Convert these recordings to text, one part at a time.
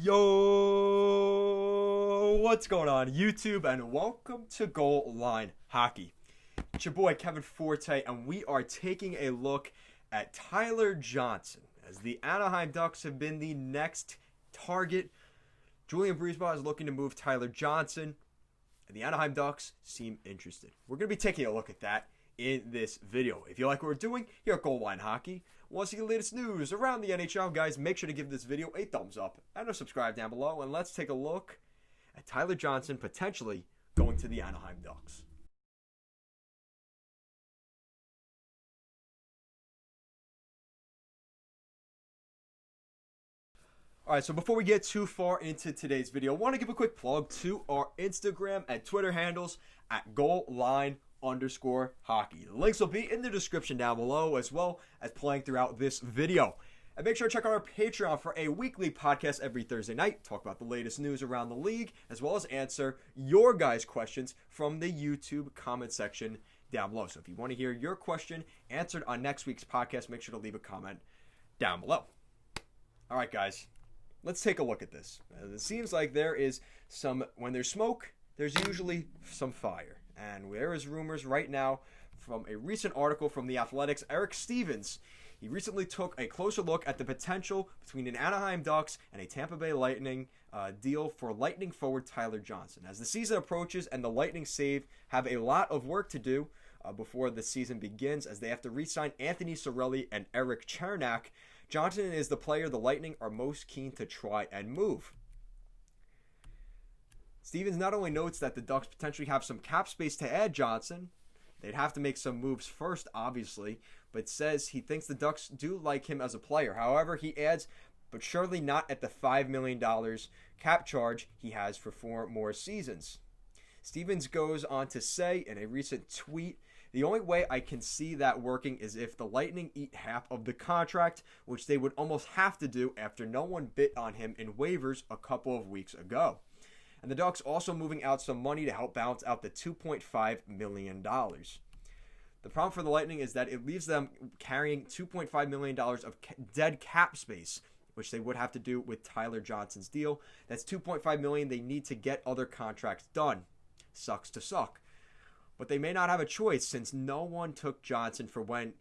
Yo, what's going on YouTube, and welcome to Goal Line Hockey. It's your boy Kevin Forte, and we are taking a look at Tyler Johnson, as the Anaheim Ducks have been the next target. Julian Breezeball is looking to move Tyler Johnson, and the Anaheim Ducks seem interested. We're going to be taking a look at that in this video. If you like what we're doing here at Goal Line Hockey, want to see the latest news around the NHL, guys, make sure to give this video a thumbs up and a subscribe down below, and let's take a look at Tyler Johnson potentially going to the Anaheim Ducks. Alright, so before we get too far into today's video, I want to give a quick plug to our Instagram and Twitter handles at goalline_hockey. The links will be in the description down below, as well as playing throughout this video. And make sure to check out our Patreon for a weekly podcast every Thursday night, talk about the latest news around the league, as well as answer your guys' questions from the YouTube comment section down below. So if you want to hear your question answered on next week's podcast, make sure to leave a comment down below. Alright guys, let's take a look at this. It seems like there is when there's smoke, there's usually some fire. And there is rumors right now from a recent article from The Athletic's Eric Stevens. He recently took a closer look at the potential between an Anaheim Ducks and a Tampa Bay Lightning deal for Lightning forward Tyler Johnson. As the season approaches and the Lightning have a lot of work to do before the season begins, as they have to re-sign Anthony Cirelli and Eric Chernak, Johnson is the player the Lightning are most keen to try and move. Stevens not only notes that the Ducks potentially have some cap space to add Johnson, they'd have to make some moves first, obviously, but says he thinks the Ducks do like him as a player. However, he adds, but surely not at the $5 million cap charge he has for 4 more seasons. Stevens goes on to say in a recent tweet, "The only way I can see that working is if the Lightning eat half of the contract, which they would almost have to do after no one bit on him in waivers a couple of weeks ago." And the Ducks also moving out some money to help balance out the $2.5 million. The problem for the Lightning is that it leaves them carrying $2.5 million of dead cap space, which they would have to do with Tyler Johnson's deal. That's $2.5 million they need to get other contracts done. Sucks to suck. But they may not have a choice, since no one took Johnson for when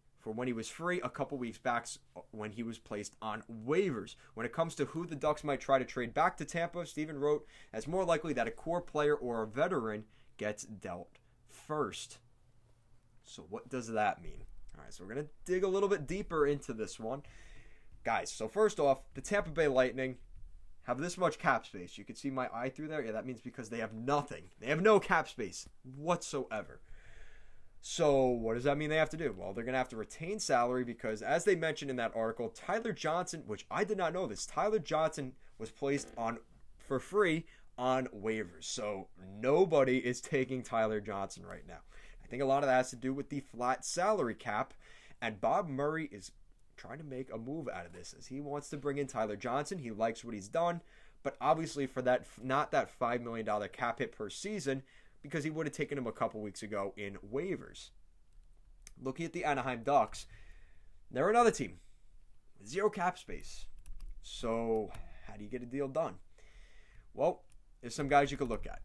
he was free a couple weeks back, when he was placed on waivers. When it comes to who the Ducks might try to trade back to Tampa, Steven wrote, "It's more likely that a core player or a veteran gets dealt first." So what does that mean? All right, so we're going to dig a little bit deeper into this one. Guys, so first off, the Tampa Bay Lightning have this much cap space. You can see my eye through there. Yeah, that means because they have nothing. They have no cap space whatsoever. So what does that mean they have to do? Well, they're going to have to retain salary because, as they mentioned in that article, Tyler Johnson, which I did not know this, Tyler Johnson was placed on for free on waivers. So nobody is taking Tyler Johnson right now. I think a lot of that has to do with the flat salary cap, and Bob Murray is trying to make a move out of this, as he wants to bring in Tyler Johnson. He likes what he's done, but obviously for that, not that $5 million cap hit per season, because he would have taken him a couple weeks ago in waivers. Looking at the Anaheim Ducks, they're another team. 0 cap space. So how do you get a deal done? Well, there's some guys you could look at.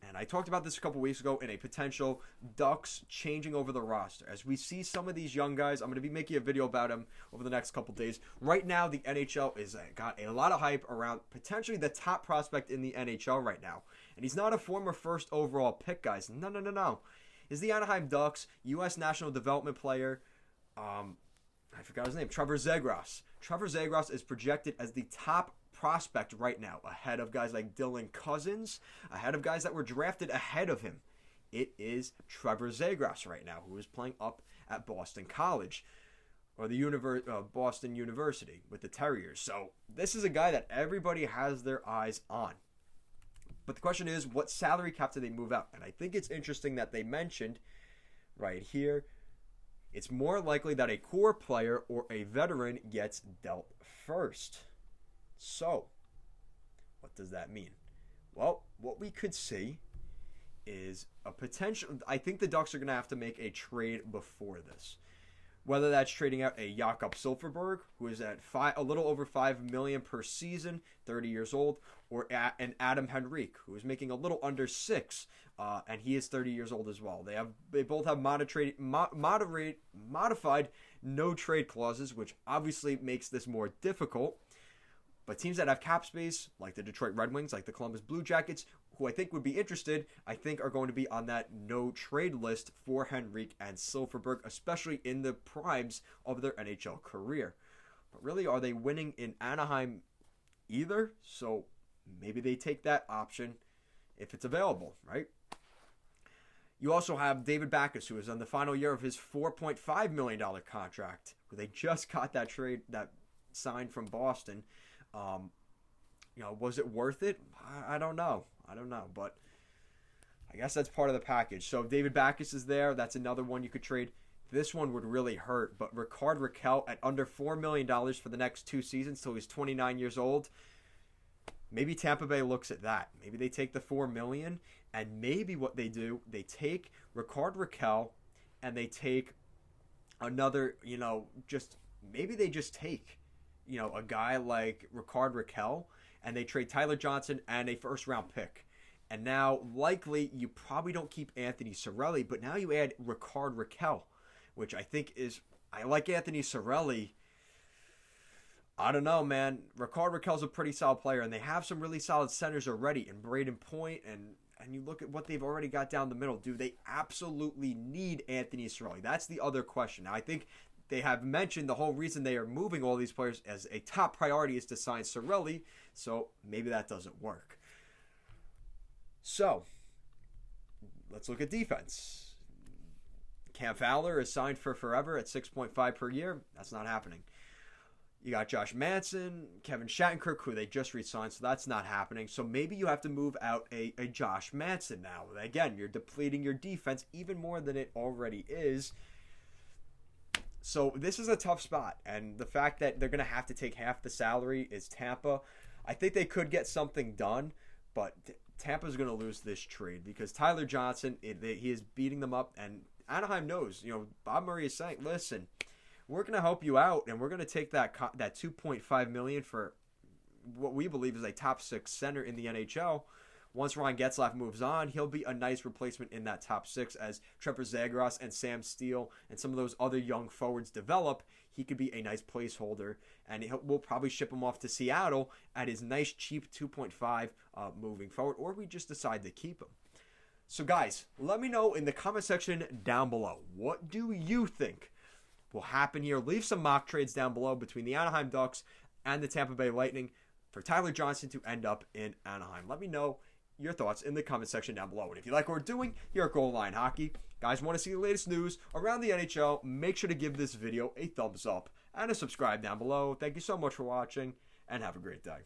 And I talked about this a couple weeks ago in a potential Ducks changing over the roster. As we see some of these young guys, I'm going to be making a video about them over the next couple days. Right now, the NHL is got a lot of hype around potentially the top prospect in the NHL right now. And he's not a former first overall pick, guys. No. He's the Anaheim Ducks U.S. National Development player. I forgot his name. Trevor Zagros. Trevor Zagros is projected as the top prospect right now, ahead of guys like Dylan Cousins, ahead of guys that were drafted ahead of him. It is Trevor Zagros right now, who is playing up at Boston College, or the Boston University with the Terriers. So this is a guy that everybody has their eyes on. But the question is, what salary cap do they move out? And I think it's interesting that they mentioned right here, it's more likely that a core player or a veteran gets dealt first. So, what does that mean? Well, what we could see is a potential. I think the Ducks are going to have to make a trade before this. Whether that's trading out a Jakob Silfverberg, who is at a little over $5 million per season, 30 years old, or an Adam Henrique, who is making a little under $6, and he is 30 years old as well. They both have modified no trade clauses, which obviously makes this more difficult. But teams that have cap space, like the Detroit Red Wings, like the Columbus Blue Jackets, who I think would be interested, I think are going to be on that no trade list for Henrique and Silfverberg, especially in the primes of their NHL career. But really, are they winning in Anaheim either? So maybe they take that option if it's available, right? You also have David Backus, who is on the final year of his $4.5 million contract, where they just got that trade, that signed from Boston. Was it worth it? I don't know, but I guess that's part of the package. So David Backus is there. That's another one you could trade. This one would really hurt, but Rickard Rakell at under $4 million for the next 2 seasons till he's 29 years old. Maybe Tampa Bay looks at that. Maybe they take the $4 million, and maybe what they do, they take Rickard Rakell and they take another, maybe they just take a guy like Rickard Rakell, and they trade Tyler Johnson and a first-round pick. And now, likely, you probably don't keep Anthony Cirelli, but now you add Rickard Rakell, which I think is... I like Anthony Cirelli. I don't know, man. Rickard Rakell's a pretty solid player, and they have some really solid centers already in Braden Point, and you look at what they've already got down the middle. Do they absolutely need Anthony Cirelli? That's the other question. Now, I think they have mentioned the whole reason they are moving all these players as a top priority is to sign Cirelli, so maybe that doesn't work. So, let's look at defense. Cam Fowler is signed for forever at $6.5 per year. That's not happening. You got Josh Manson, Kevin Shattenkirk, who they just re-signed, so that's not happening. So maybe you have to move out a Josh Manson now. Again, you're depleting your defense even more than it already is. So this is a tough spot, and the fact that they're going to have to take half the salary is Tampa. I think they could get something done, but Tampa's going to lose this trade because Tyler Johnson, he is beating them up, and Anaheim knows. Bob Murray is saying, listen, we're going to help you out, and we're going to take that $2.5 million for what we believe is a top 6 center in the NHL. Once Ryan Getzlaf moves on, he'll be a nice replacement in that top 6 as Trevor Zagros and Sam Steele and some of those other young forwards develop. He could be a nice placeholder, and we'll probably ship him off to Seattle at his nice cheap 2.5 moving forward, or we just decide to keep him. So guys, let me know in the comment section down below. What do you think will happen here? Leave some mock trades down below between the Anaheim Ducks and the Tampa Bay Lightning for Tyler Johnson to end up in Anaheim. Let me know your thoughts in the comment section down below. And if you like what we're doing here at Goal Line Hockey, guys, want to see the latest news around the NHL, make sure to give this video a thumbs up and a subscribe down below. Thank you so much for watching, and have a great day.